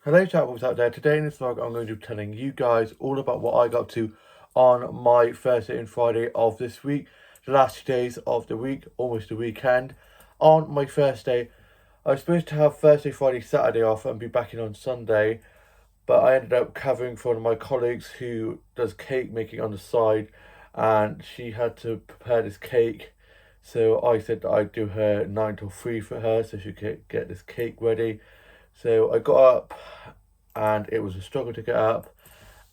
Hello chatboys out there, today in this vlog I'm going to be telling you guys all about what I got up to on my Thursday and Friday of this week, the last 2 days of the week, almost the weekend. On my Thursday, I was supposed to have Thursday, Friday, Saturday off and be back in on Sunday, but I ended up covering for one of my colleagues who does cake making on the side, and she had to prepare this cake. So I said that I'd do her 9 till 3 for her so she could get this cake ready. So I got up and it was a struggle to get up,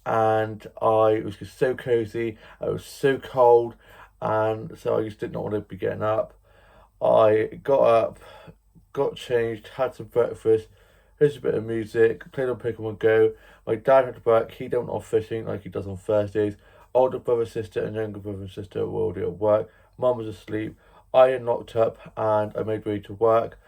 and it was just so cozy. It was so cold, and so I just did not want to be getting up. I got up, got changed, had some breakfast, heard a bit of music, played on Pokemon Go. My dad had to work, he went off fishing like he does on Thursdays. Older brother, sister, and younger brother and sister were already at work. Mum was asleep. I had knocked up and I made way to work,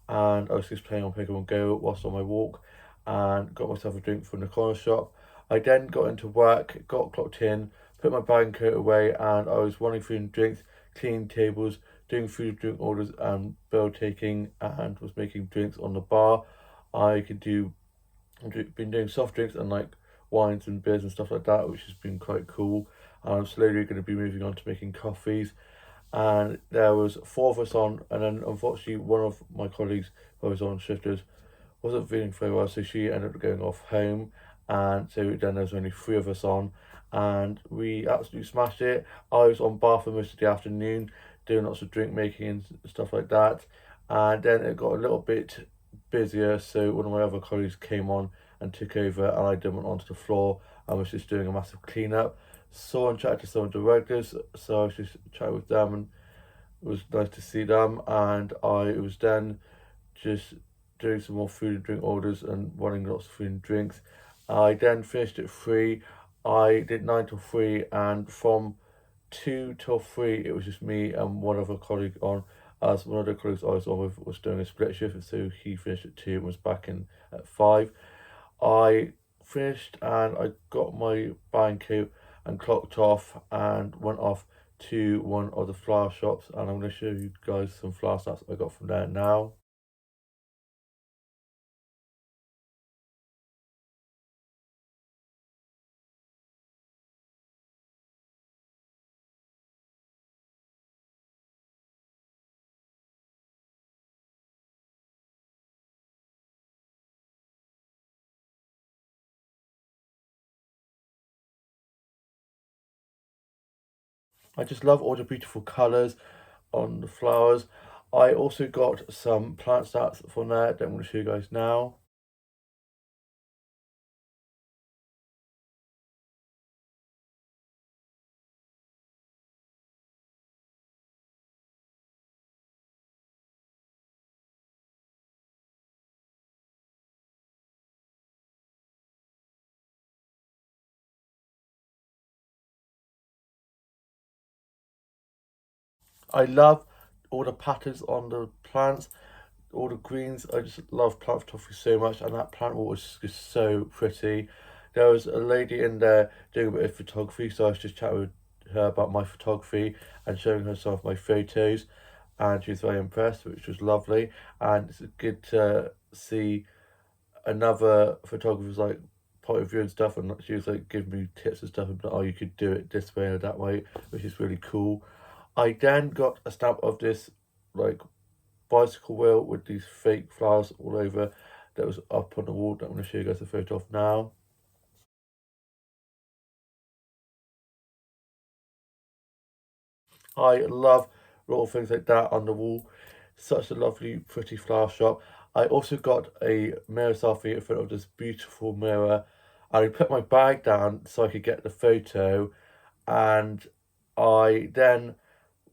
and I was just playing on Pokemon Go whilst on my walk and got myself a drink from the corner shop. I then got into work, got clocked in, put my bag and coat away, and I was running food and drinks, cleaning tables, doing food and drink orders and bill taking, and was making drinks on the bar. Been doing soft drinks and like wines and beers and stuff like that, which has been quite cool. And I'm slowly going to be moving on to making coffees. And there was four of us on, and then unfortunately one of my colleagues who was on shifters wasn't feeling very well, so she ended up going off home, and so then there was only three of us on, and we absolutely smashed it. I was on bar for most of the afternoon, doing lots of drink making and stuff like that, and then it got a little bit busier, so one of my other colleagues came on and took over, and I then went onto the floor and was just doing a massive cleanup. Saw and chatted to some of the regulars, so I was just chatting with them, and it was nice to see them, and I was then just doing some more food and drink orders and running lots of food and drinks. I then finished at 3. I did 9 till 3, and from 2 till 3 it was just me and one other colleague on, as one of the colleagues I was on with was doing a split shift, so he finished at 2 and was back in at 5. I finished and I got my buying coat and clocked off and went off to one of the flower shops, and I'm going to show you guys some flower snaps I got from there now. I just love all the beautiful colours on the flowers. I also got some plant stats from there that I'm going to show you guys now. I love all the patterns on the plants, all the greens. I just love plant photography so much, and that plant wall was just so pretty. There was a lady in there doing a bit of photography, so I was just chatting with her about my photography and showing her some of my photos, and she was very impressed, which was lovely. And it's good to see another photographer's like point of view and stuff, and she was like giving me tips and stuff, and oh, you could do it this way or that way, which is really cool. I then got a stamp of this like bicycle wheel with these fake flowers all over that was up on the wall that I'm going to show you guys a photo of now. I love little things like that on the wall. Such a lovely, pretty flower shop. I also got a mirror selfie in front of this beautiful mirror, and I put my bag down so I could get the photo, and I then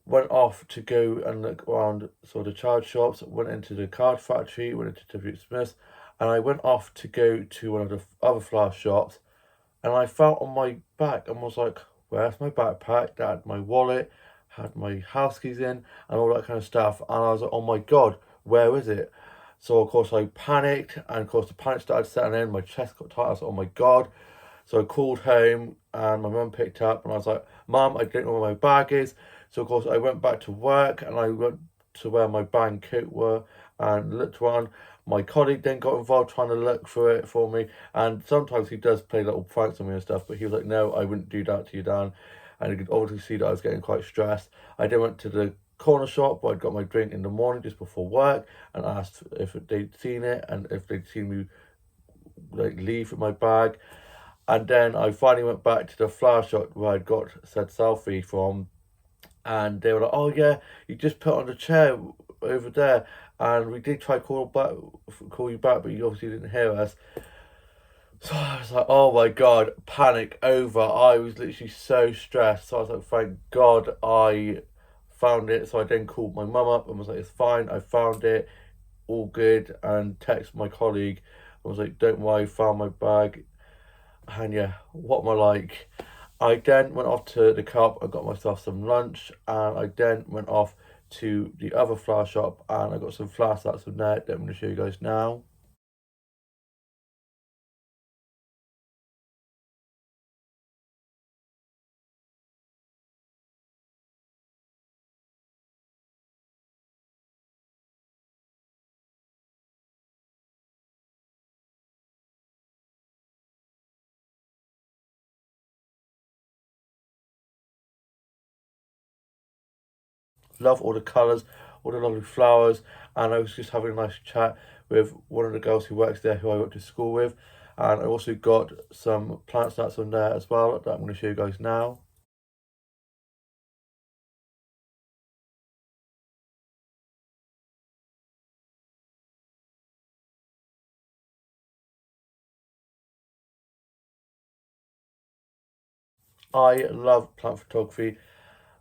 went off to go and look around sort of child shops, went into the card factory, went into W. Smith's, and I went off to go to one of the other flower shops, and I felt on my back and was like, where's my backpack? That had my wallet, had my house keys in, and all that kind of stuff. And I was like, oh my God, where is it? So of course I panicked, and of course the panic started setting in, my chest got tight, I was like, oh my God. So I called home, and my mum picked up, and I was like, Mum, I don't know where my bag is. So of course I went back to work, and I went to where my bag and coat were, and looked around. My colleague then got involved trying to look for it for me, and sometimes he does play little pranks on me and stuff, but he was like, no, I wouldn't do that to you, Dan. And you could obviously see that I was getting quite stressed. I then went to the corner shop where I'd got my drink in the morning just before work and asked if they'd seen it and if they'd seen me like leave with my bag. And then I finally went back to the flower shop where I'd got said selfie from, and they were like, "Oh yeah, you just put on the chair over there." And we did try call you back, but you obviously didn't hear us. So I was like, "Oh my god, panic over!" I was literally so stressed. So I was like, "Thank God I found it." So I then called my mum up and was like, "It's fine, I found it, all good." And text my colleague. I was like, "Don't worry, found my bag." And yeah, what am I like? I then went off to the Co-op and got myself some lunch, and I then went off to the other flower shop and I got some flower sets from there that I'm going to show you guys now. Love all the colours, all the lovely flowers, and I was just having a nice chat with one of the girls who works there who I went to school with, and I also got some plant stats on there as well that I'm going to show you guys now. I love plant photography.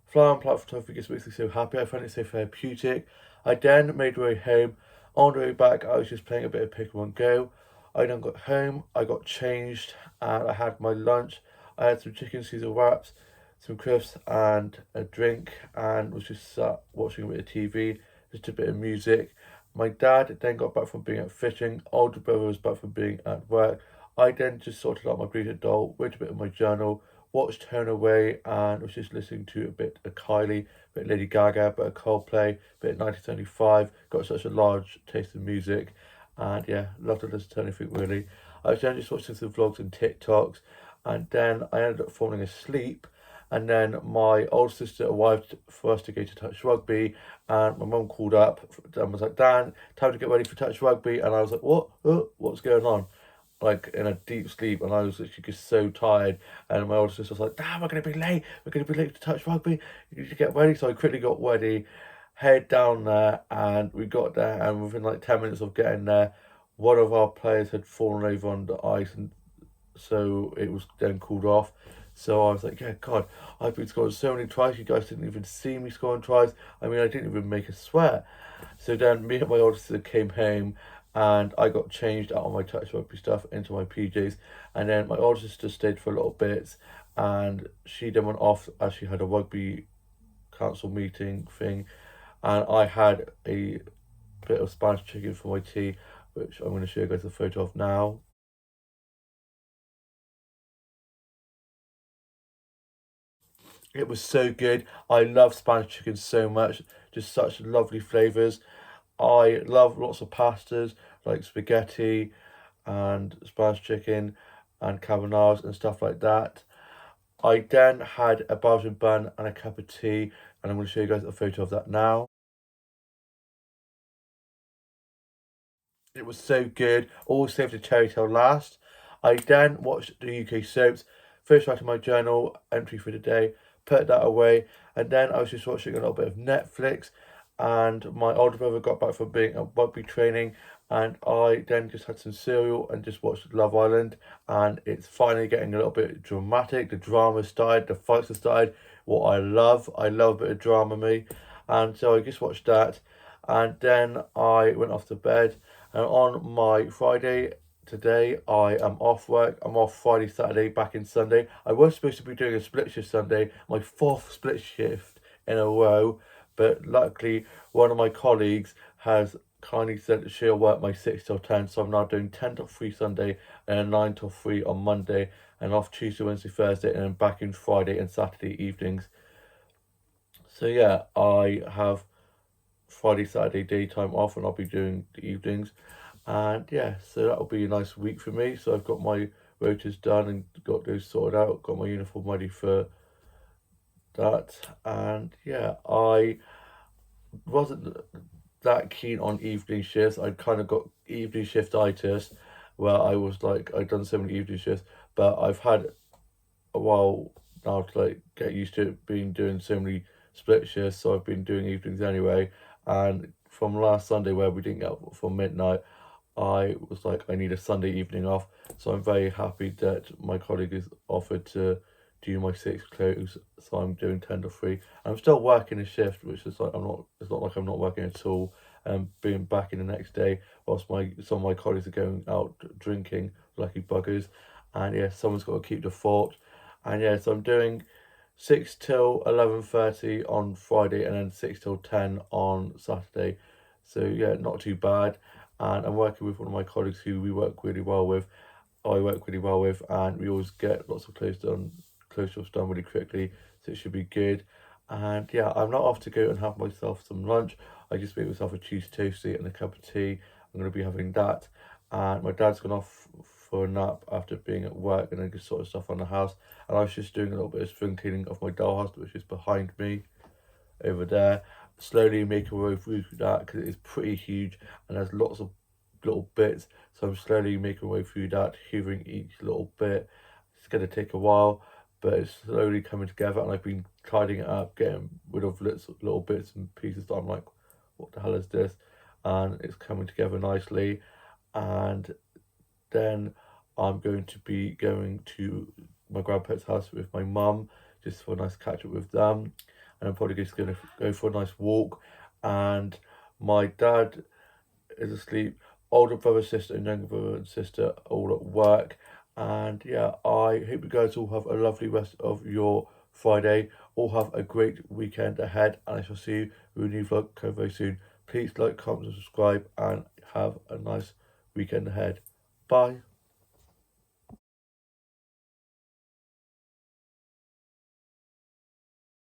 Flower and plant photography just makes me so happy. I find it so therapeutic. I then made my way home. On the way back, I was just playing a bit of Pokemon Go. I then got home, I got changed, and I had my lunch. I had some chicken Caesar wraps, some crisps, and a drink, and was just sat watching a bit of TV, just a bit of music. My dad then got back from being out fishing. Older brother was back from being at work. I then just sorted out my greeted doll, read a bit of my journal, watched Turn Away, and was just listening to a bit of Kylie, a bit of Lady Gaga, a bit of Coldplay, a bit of 1975. Got such a large taste in music, and yeah, loved to listen to anything really. I was then just watching some vlogs and TikToks, and then I ended up falling asleep. And then my older sister arrived for us to go to touch rugby, and my mum called up and was like, "Dan, time to get ready for touch rugby." And I was like, "What? What's going on?" Like in a deep sleep, and I was literally just so tired. And my older sister was like, "Damn, we're gonna be late. We're gonna be late to touch rugby. You need to get ready." So I quickly got ready, head down there, and we got there. And within like 10 minutes of getting there, one of our players had fallen over on the ice, and so it was then called off. So I was like, "Yeah, God, I've been scoring so many tries. You guys didn't even see me scoring tries. I mean, I didn't even make a swear." So then me and my older sister came home, and I got changed out of my touch rugby stuff into my PJs. And then my older sister stayed for a little bit, and she then went off as she had a rugby council meeting thing. And I had a bit of Spanish chicken for my tea, which I'm going to show you guys a photo of now. It was so good. I love Spanish chicken so much. Just such lovely flavours. I love lots of pastas like spaghetti and Spanish chicken and carbonara and stuff like that. I then had a Belgian bun and a cup of tea, and I'm going to show you guys a photo of that now. It was so good. Always saved the cherry till last. I then watched the UK soaps, first writing my journal entry for the day, put that away, and then I was just watching a little bit of Netflix. And my older brother got back from being at rugby training, and I then just had some cereal and just watched Love Island. And it's finally getting a little bit dramatic. The drama started, the fights have started. What I love a bit of drama, me. And so I just watched that, and then I went off to bed. And on my Friday today, I am off work. I'm off Friday, Saturday, back in Sunday. I was supposed to be doing a split shift Sunday, my fourth split shift in a row, but luckily one of my colleagues has kindly said that she'll work my 6 till 10, so I'm now doing 10 till 3 Sunday and 9 till 3 on Monday, and off Tuesday, Wednesday, Thursday, and then back in Friday and Saturday evenings. So yeah, I have Friday, Saturday daytime off, and I'll be doing the evenings. And yeah, so that'll be a nice week for me. So I've got my rotors done and got those sorted out, got my uniform ready for that. And yeah, I wasn't that keen on evening shifts. I kind of got evening shiftitis, where I was like, I'd done so many evening shifts, but I've had a while now to like get used to it being doing so many split shifts, so I've been doing evenings anyway. And from last Sunday where we didn't get up for midnight, I was like, I need a Sunday evening off. So I'm very happy that my colleague has offered to do my 6 close. So I'm doing 10 to 3. I'm still working a shift, which is like it's not like I'm not working at all. And being back in the next day, whilst some of my colleagues are going out drinking, lucky buggers. And yeah, someone's got to keep the fort. And yeah, so I'm doing 6 till 11:30 on Friday, and then 6 till 10 on Saturday. So yeah, not too bad. And I'm working with one of my colleagues who we work really well with. I work really well with, and we always get lots of close jobs done really quickly. So it should be good. And yeah, I'm not off to go and have myself some lunch. I just made myself a cheese toastie and a cup of tea. I'm going to be having that. And my dad's gone off for a nap after being at work, and then just sort of stuff on the house. And I was just doing a little bit of spring cleaning of my dollhouse, which is behind me over there. Slowly making my way through that because it is pretty huge and there's lots of little bits. So I'm slowly making my way through that, hoovering each little bit. It's going to take a while, but it's slowly coming together. And I've been tidying it up, getting rid of little bits and pieces that I'm like, what the hell is this? And it's coming together nicely. And then I'm going to be going to my grandparents' house with my mum just for a nice catch up with them. And I'm probably just going to go for a nice walk. And my dad is asleep. Older brother, sister, and younger brother and sister all at work. And yeah, I hope you guys all have a lovely rest of your Friday. All have a great weekend ahead. And I shall see you with a new vlog coming very soon. Please like, comment, and subscribe. And have a nice weekend ahead. Bye.